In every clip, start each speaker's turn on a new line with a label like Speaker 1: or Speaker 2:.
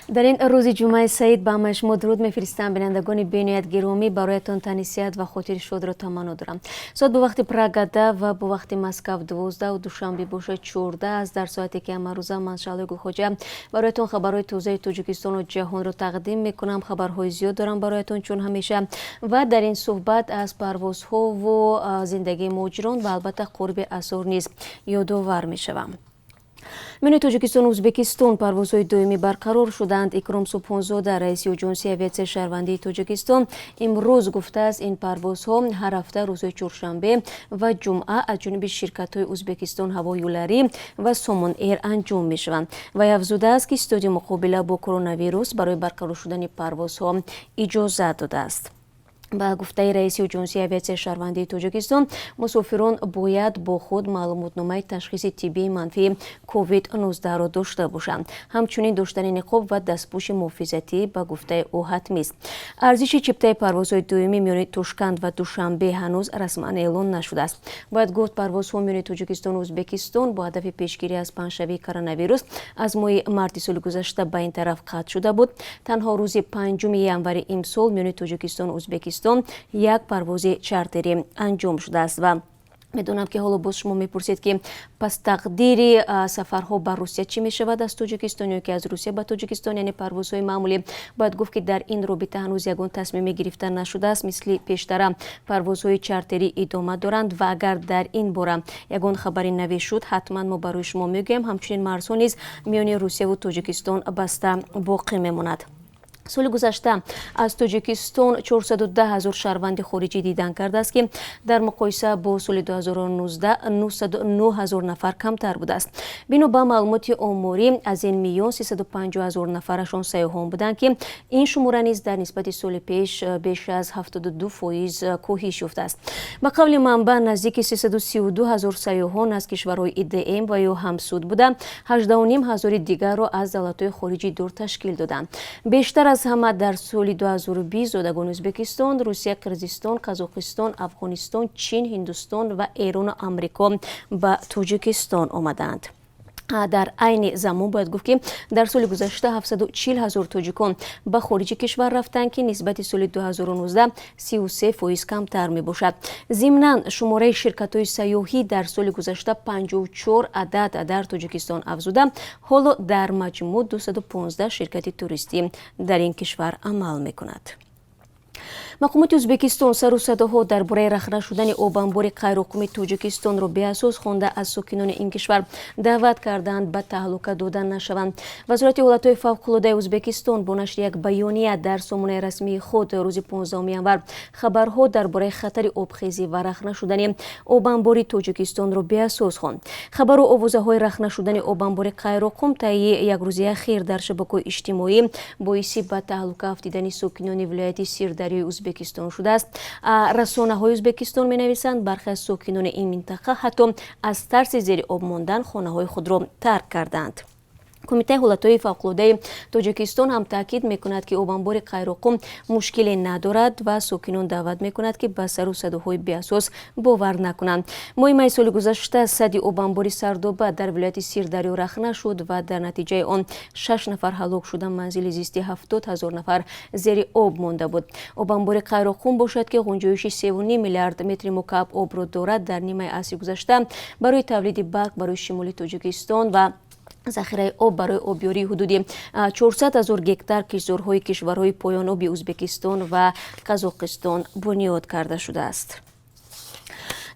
Speaker 1: در این روز جمعه سعید با همه شما درود میفرستم. بینندگان بینایت گرامی، برایتان تنیسیت و خاطر شاد را تمنا دارم. ساعت به وقت پراگادا و به وقت مسکو 12 و دوشنبه باشه 14 است. در ساعتی که امروزه من شالگو خوجا برایتان خبرهای تازه تاجیکستان و جهان را تقدیم میکنم. خبرهای زیاد دارم برایتان چون همیشه و در این صحبت از پروازها و زندگی مهاجران و البته قرب عصر نیز یادآور میشوم. میان تاجیکستان و ازبکستان پروازهای دومی برقرار شدند. اکرام سبحانزاده رئیس اژانسی آویاسیون شهروندی تاجیکستان امروز گفته است این پروازها هر هفته روزهای چهارشنبه و جمعه از جانب شرکت‌های ازبکستان هوایولری و سومون ایر انجام میشوند. و افزوده است که استادی مقابله با کرونا ویروس برای برقرار شدن پروازها اجازه داده است. با گفته رئیس اژانسی آویاسیون شهروندی تاجیکستان مسافران باید با خود معلوماتنامه تشخیص طبی منفی کووید 19 را داشته باشند. همچنین داشتن نقاب و دستپوش محافظتی با گفته او حتمی است. ارزش چپتای پروازهای دومی میان تاشکند و دوشنبه هنوز رسما اعلام نشده است. باید گفت پروازها میان تاجیکستان و ازبکستان با هدف پیشگیری از پنجشنبه کرونا ویروس از ماه مارس سال گذشته به این طرف قطع شده بود. تنها روز 5 ینوری امسال میان تاجیکستان و ازبکستان یک پرواز چارتری انجام شده است. و میدونم که حالا باز شما میپرسید که پس تقدیر سفرها به روسیه چی میشود از تاجیکستان یا که از روسیه به تاجیکستان، یعنی پروازهای معمولی. باید گفت که در این رابطه هنوز یگان تصمیم گرفته نشده است. مثل پیشتر پروازهای چارتری ادامه دارند و اگر در این باره یگان خبری نوشته شد حتما ما برای شما میگیم. همچنین مرزها نیز میان روسیه و تاجیکستان بسته باقی میماند. سال گذشته از تاجیکستان 410,000 شهروند خارجی دیدن کرده است که در مقایسه با سال 2019 909,000 نفر کمتر بوده است. بنا به معلومات آماری از این میان 350,000 نفرشان سیاحان بودند که این شماره نیز در نسبت سال پیش بیش از 72% کاهش یافته است. به قول منبع نزدیک 332,000 سیاحان از کشورهای ادعیم و یا همسود بودند. 18,500 دیگر را از دولت‌های خارجی دور تشکیل دادند. بیشتر از همه در سال 2020 زادگان ازبکستان، روسیه، قرقیزستان، قزاقستان، افغانستان، چین، هندوستان و ایران و آمریکا به تاجیکستان آمدند. در عین زمان باید گفت که در سال گذشته 740,000 تاجیکان به خارج کشور رفتند که نسبت سال 2019 33% کمتر می باشد. ضمناً شماره شرکت‌های سیاحی در سال گذشته 54 عدد در تاجیکستان افزوده. حالا در مجموع 215 شرکت توریستی در این کشور عمل می کند. مقامات ازبکستان سر و صداها درباره رخنه شدن آبانبار غیرحکومتی تاجیکستان را بی‌اساس خوانده از ساکنان این کشور دعوت کردند به تهلکه دادن نشوند. وزارت حالتهای فوق‌العاده ازبکستان با نشر یک بیانیه در سامانه رسمی خود روز 15 ینور خبرها درباره خطر آبخیزی و رخنه شدن آبانبار تاجیکستان را بی‌اساس خواند. خبر و آوازه‌های رخنه شدن آبانبار غیرحکومتی طی یک روز اخیر در شبکه‌های اجتماعی باعث به تهلکه افتادن ساکنان ولایت سیردریای ازبکستان شده است. رسانه‌های ازبکستان می‌نویسند برخی از ساکنان این منطقه حتی از ترس زیر آب ماندن خانه‌های خود را ترک کردند. کمیته حالتهای فوق‌العاده تاجیکستان هم تاکید می‌کند که آبانبار غیرحکوم مشکلی ندارد و ساکنان دعوت می‌کند که به سر و صداهای بی‌اساس باور نکنند. ماه سال گذشته صد آبانبار سردابه در ولایت سیردریا رخنه شد و در نتیجه آن 6 نفر هلاک شدند. منزل زیستی 70,000 نفر زیر آب مانده بود. آبانبار غیرحکوم باشد که گنجایش 3.5 میلیارد متر مکعب آب را دارد. در نیمه عصر گذشته برای تولید برق برای شمال تاجیکستان و ذخیره آب برای آبیاری حدود 400,000 گکتار کشتزارهای کشورهای پایان آبی ازبکستان و قزاقستان بنیاد کرده شده است.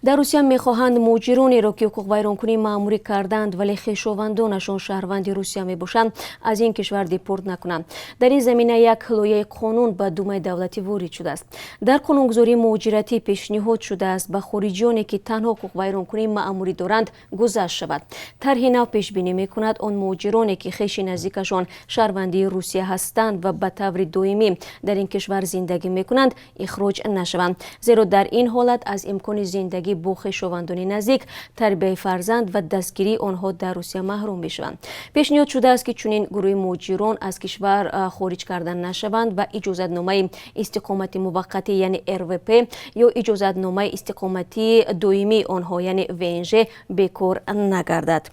Speaker 1: در روسیه میخواهند مهاجرانی را که حقوق ویرانکنی مأموری کردند ولی خویشاوندانشان شهروند روسیه میباشند از این کشور دیپورت نکنند. در این زمینه یک لایحه قانون به دومای دولتی وارد شده است. در قانونگذاری مهاجرتی پیشنهاد شده است به خارجیانی که تنها حقوق ویرانکنی مأموری دارند گذشت شود. طرح نو پیش بینی میکند آن مهاجرانی که خویش نزدیکشان شهروندی روسیه هستند و به طور دائمی در این کشور زندگی میکنند اخراج نشوند، زیرا در این حالت از امکان زندگی با خویشاوندان نزدیک، تربیت فرزند و دستگیری آنها در روسیه محروم میشوند. پیشنهاد شده است که چنین گروه مهاجران از کشور خارج کردن نشوند و اجازه‌نامه استقامت موقتی یعنی RVP یا اجازه‌نامه استقامتی دائمی آنها یعنی VNG به کار نگردد.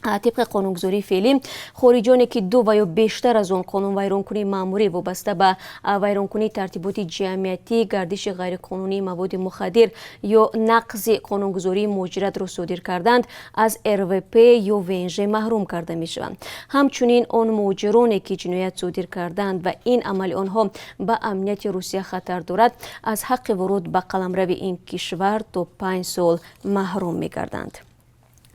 Speaker 1: طبق قانونگذاری فعلی خارجانی که دو و یا بیشتر از آن قانون ویرانکنی ماموری وابسته به ویرانکنی ترتیبات جمعیتی، گردش غیرقانونی مواد مخدر یا نقض قانونگذاری مهاجرت را صادر کردند از RVP یا ونژ محروم کرده می شوند. همچنین آن مهاجرانی که جنایت صادر کردند و این عمل آنها به امنیت روسیه خطر دارد از حق ورود به قلمرو این کشور تا 5 سال محروم می گردند.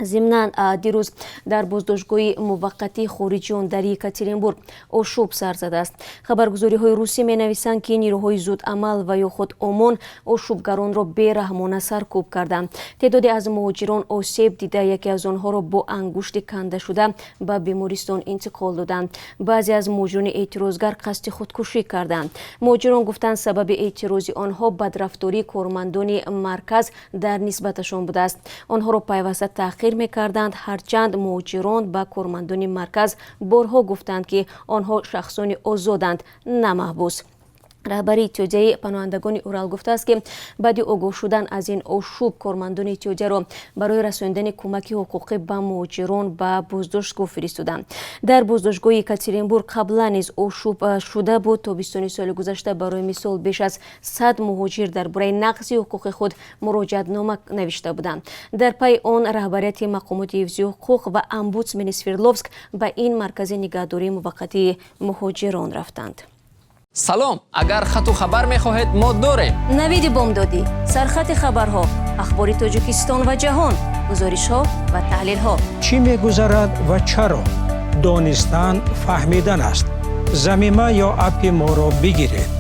Speaker 1: ضمناً دیروز در بازداشتگاه موقتی خارجیان در یکاترینبورگ آشوب سر زده است. خبرگزاری‌های روسی می‌نویسند که نیروهای زود عمل و یا خود امان آشوبگران را بی‌رحمانه سرکوب کردند. تعدادی از مهاجران آسیب دیده یکی از آنها را با انگشت کنده شده به بیمارستان انتقال دادند. بعضی از مهاجران اعتراضگر قصد خودکشی کردند. مهاجران گفتند سبب اعتراض آنها بدرفتاری کارمندان مرکز در نسبتشان بوده است. آنها را پیوسته تحقیر می‌کردند، هرچند مهاجران به کارمندان مرکز بارها گفتند که آنها شخصان آزادند نه محبوس. رهبری اتحادیه پناهندگان اورال گفته است که بعد آگاه شدن از این آشوب کارمندان اتحادیه را برای رساندن کمک حقوقی به مهاجران به بازداشتگاه فرستادند. در بازداشتگاه یکاترینبورگ قبلا نیز آشوب شده بود. تابستان سال گذشته برای مثال بیش از 100 مهاجر درباره نقض حقوق خود مراجعتنامه نوشته بودند. در پی آن رهبریت مقامات حفظی حقوق و امبودسمن سوردلوفسک به این مرکز نگهداری موقتی مهاجران رفتند.
Speaker 2: سلام، اگر خط و خبر می‌خواهید ما داریم.
Speaker 1: نوید بامدادی، سرخط خبرها، اخبار تاجیکستان و جهان، گزارش‌ها و تحلیل‌ها.
Speaker 3: چی می‌گذرد و چرا؟ دانستن فهمیدن است. ضمیمه یا اپ ما را بگیرید.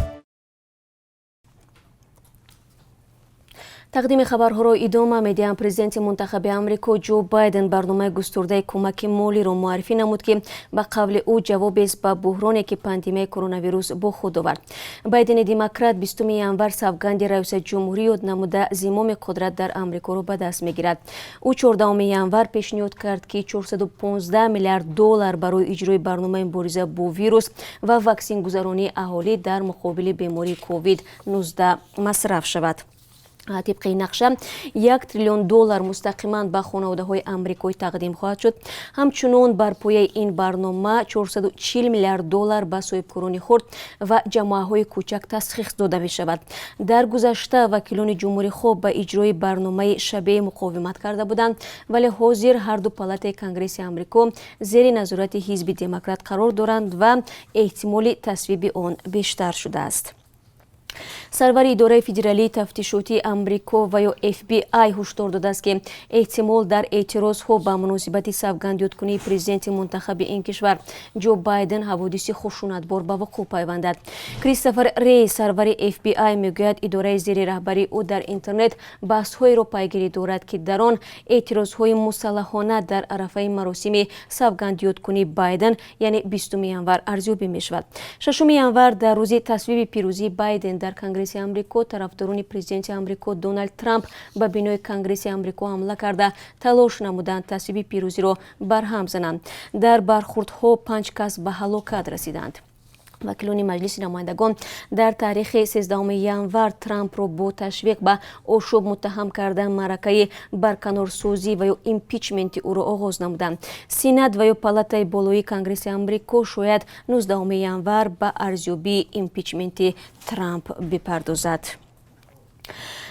Speaker 1: تقدیم خبرها را ادامه می‌دهم. پرزیدنت منتخب آمریکا جو بایدن برنامه گسترده کمک مالی را معرفی نمود که به قول او جواب است به بحرانی که پاندمی کرونا ویروس با خود آورد. بایدن دموکرات 20 ینور سوگند رئیس جمهوری یاد نموده زمام قدرت در آمریکا را به دست می‌گیرد. او 14 ینور پیشنهاد کرد که 415 میلیارد دلار برای اجرای برنامه مبارزه با ویروس و واکسن گذرانی اهالی در مقابل بیماری کووید 19 مصرف شود. طبق نقشه 1 تریلیون دلار مستقیما به خانواده‌های آمریکایی تقدیم خواهد شد. همچنین بر پایه این برنامه 440 میلیارد دلار به صاحبکاران خرد و جمعه‌های کوچک تسخیص داده می شود. در گذشته وکیلان جمهوری خواه به اجرای برنامه شبیه مقاومت کرده بودند، ولی حاضر هر دو پالات کنگره آمریکا زیر نظارت حزب دموکرات قرار دارند و احتمال تصویب آن بیشتر شده است. سرور اداره فدرالی تفتیشاتی آمریکا و یا FBI هشدار داده است که احتمال در اعتراض‌ها به مناسبت سوگند یادکنی پرزیدنت منتخب این کشور جو بایدن حوادث خشونتبار به وقوع پیوندد. کریستوفر ری سرور FBI میگوید اداره زیر رهبری او در اینترنت بحث‌های را پیگیری دارد که در آن اعتراض‌های مسلحانه در عرفه مراسم سوگند یادکنی بایدن یعنی 20 ینور ارزیابی می‌شود. 6 ینور در روز تصویب پیروزی بایدن در کنگره آمریکا طرفداران پرزیدنت آمریکا دونالد ترامپ به بینای کنگره آمریکا حمله کرده تلاش نمودند تصویب پیروزی را برهم زنند. در برخوردها 5 کس به هلاکت رسیدند. وکیلان مجلس نمایندگان در تاریخ 13 ینور ترامپ را با تشویق به آشوب متهم کردن معرکه برکنارسازی و یا ایمپیچمنت او را آغاز نمودند. سینات و یا پالاتای بالای کنگره آمریکا شاید 19 ینور به ارزیابی ایمپیچمنت ترامپ بپردازد.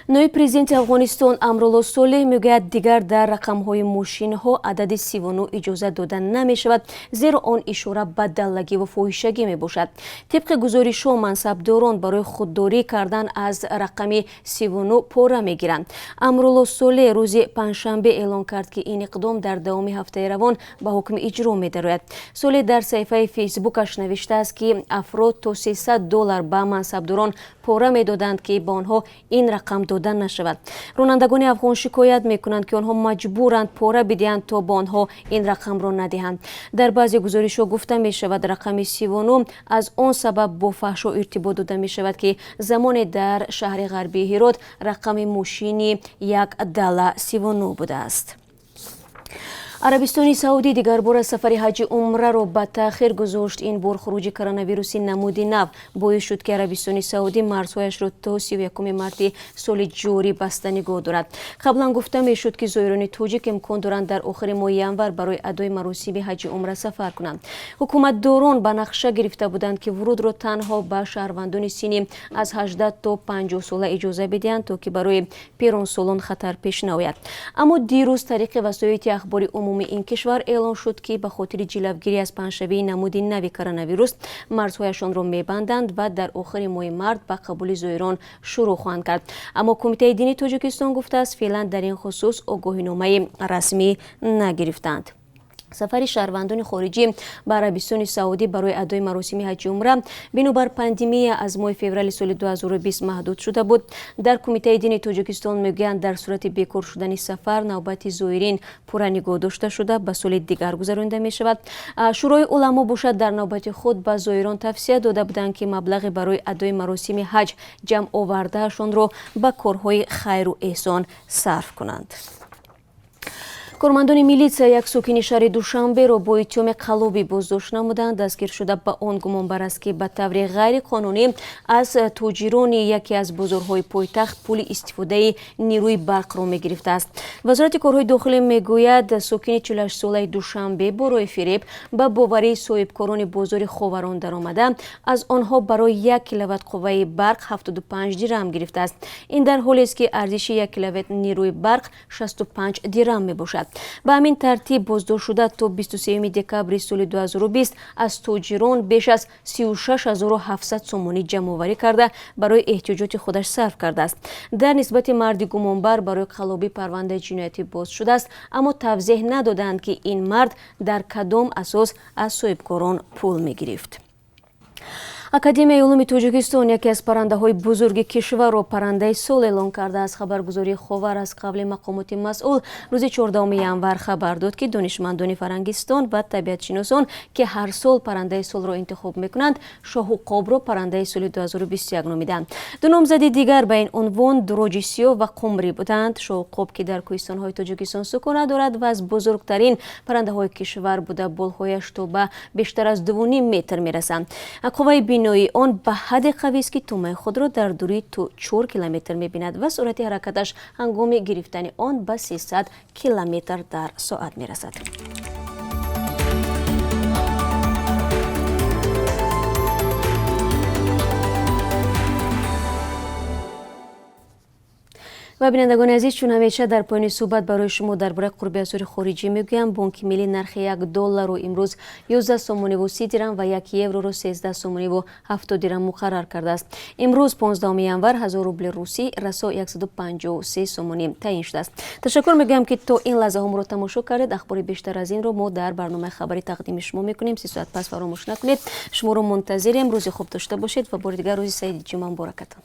Speaker 1: نوی پرزیدنت افغانستان امرالله صالح میگوید دیگر در رقم‌های ماشین‌ها عدد 39 اجازه دادن نمی‌شود، زیرا آن اشاره به دلگی و فاحشگی میباشد. طبق گزارش‌ها منصبداران برای خودداری کردن از رقم 39 پاره میگیرند. امرالله صالح روز پنجشنبه اعلام کرد که این اقدام در دوام هفته روان به حکم اجرا می‌دارد. صالح در صفحه فیسبوکش نوشته است که افراد تا $300 به منصبداران پاره می‌دادند که با آنها این رقم دادن نشود. رانندگان افغان شکایت میکنند که آنها مجبورند پاره بدهند تا با آنها این رقم را ندهند. در بعضی گزارش‌ها گفته می شود رقم 39 از آن سبب با فحشا ارتباط داده می شود که زمان در شهر غربی هرات رقم ماشینی $1 39 بوده است. عربستان سعودی دیگر بار سفر حج عمره را به تأخیر گذاشت. این بار خروج کرونا نمود نو باعث شد که عربستان سعودی مرزهایش را تا 31 مارت سال جاری بسته نگاه دارد. قبلا گفته می شد که زایران تاجیک امکان دارند در آخر ماه ینور برای ادای مراسم حج عمره سفر کنند. حکومت داران به نقشه گرفته بودند که ورود را تنها به شهروندان سنی از 18 تا 50 ساله اجازه بدهند تا که برای پیران سالان خطر پیش نیاید. اما دیروز طریق وسایل اخباری عمومی این کشور اعلان شد که به خاطر جلوگیری از پنجشنبه نمود نو کرونا ویروس مرزهایشان را میبندند و در آخر ماه مارس به قبول زایران شروع خواهند کرد. اما کمیته دینی تاجیکستان گفته است فعلا در این خصوص آگاهینامه رسمی نگرفتند. سفر شهروندان خارجی به عربستان سعودی برای ادای مراسم حج عمره بنابر پاندمی از ماه فوریه سال 2020 محدود شده بود. در کمیته دینی تاجیکستان میگویند در صورت بیکار شدن سفر نوبت زایرین پورا نگاه داشته شده به سال دیگر گذرانده می شود. شورای علما باشد در نوبت خود به زایران توصیه داده بودند که مبلغ برای ادای مراسم حج جمع آوردهشان را به کارهای خیر و احسان صرف کنند. کارمندان میلیسیا یک ساکن شهر دوشنبه را با اتهام قلابی بازداشت نمودند. دستگیر شده به آن گمان بر است که به طور غیر قانونی از تاجران یکی از بازارهای پایتخت پول استفاده نیروی برق را میگرفته است. وزارت کارهای داخلی میگوید ساکن 48 ساله دوشنبه برای فریب به باوری صاحبکاران بازار خاوران درآمده از آنها برای 1 کیلووات قوه برق 75 درهم گرفته است. این در حالی است که ارزش 1 کیلووات نیروی برق 65 درهم میباشد. به همین ترتیب بازداشت شده تا 23 دکبر سال 2020 از تاجران بیش از 36700 سومانی جمع آوری کرده برای احتیاجات خودش صرف کرده است. در نسبت مرد گمانبر برای قلابی پرونده جنایتی باز شده است، اما توضیح ندادند که این مرد در کدام اساس از صاحبکاران پول می‌گرفت. академияи улуми тоҷикистон яке аз паррандаҳои бузурги кишварро паррандаи сол эълон карда. аз хабаргузории ховар аз қабли мақомоти масъул рӯзи 14 январ хабар дод ки донишмандони фарангистон ва табиатшиносон ки ҳар сол паррандаи солро интихоб мекунанд шоҳуқобро паррандаи соли 2021 номиданд. ду номзади дигар ба ин унвон дуроҷи сиёҳ ва қумрӣ буданд. шоҳуқоб ки дар кӯҳистонҳои тоҷикистон сукунат дорад ва аз бузургтарин паррандаҳои кишвар буда болҳояш то ба бештар аз 2.5 метр мерасанд. қувваи бинои он ба ҳадди қавист ки тумаи худро дар дурии 4 километр мебинад ва суръати ҳаракаташ ҳангоми гирифтани он ба 300 километр дар соат мерасад. و بینندگان عزیز، چون همیشه در پایان صحبت برای شما درباره قرب اسعار خارجی میگویم. بانک ملی نرخ 1 دلار رو امروز 11 سومانی و 30 درهم و 1 یورو رو 13 سومانی و 70 درهم مقرر کرده است. امروز 15 ینور 1000 روبل روسی رسا 153 سومانی تعیین شده است. تشکر میگم که تا این لحظه هم رو تماشا کردید. اخبار بیشتر از این رو ما در برنامه خبری تقدیم شما میکنیم. 3 ساعت پس فراموش نکنید. شما رو منتظریم. روز خوب داشته باشید و بار دیگر روز سعید جمعه مبارکتان.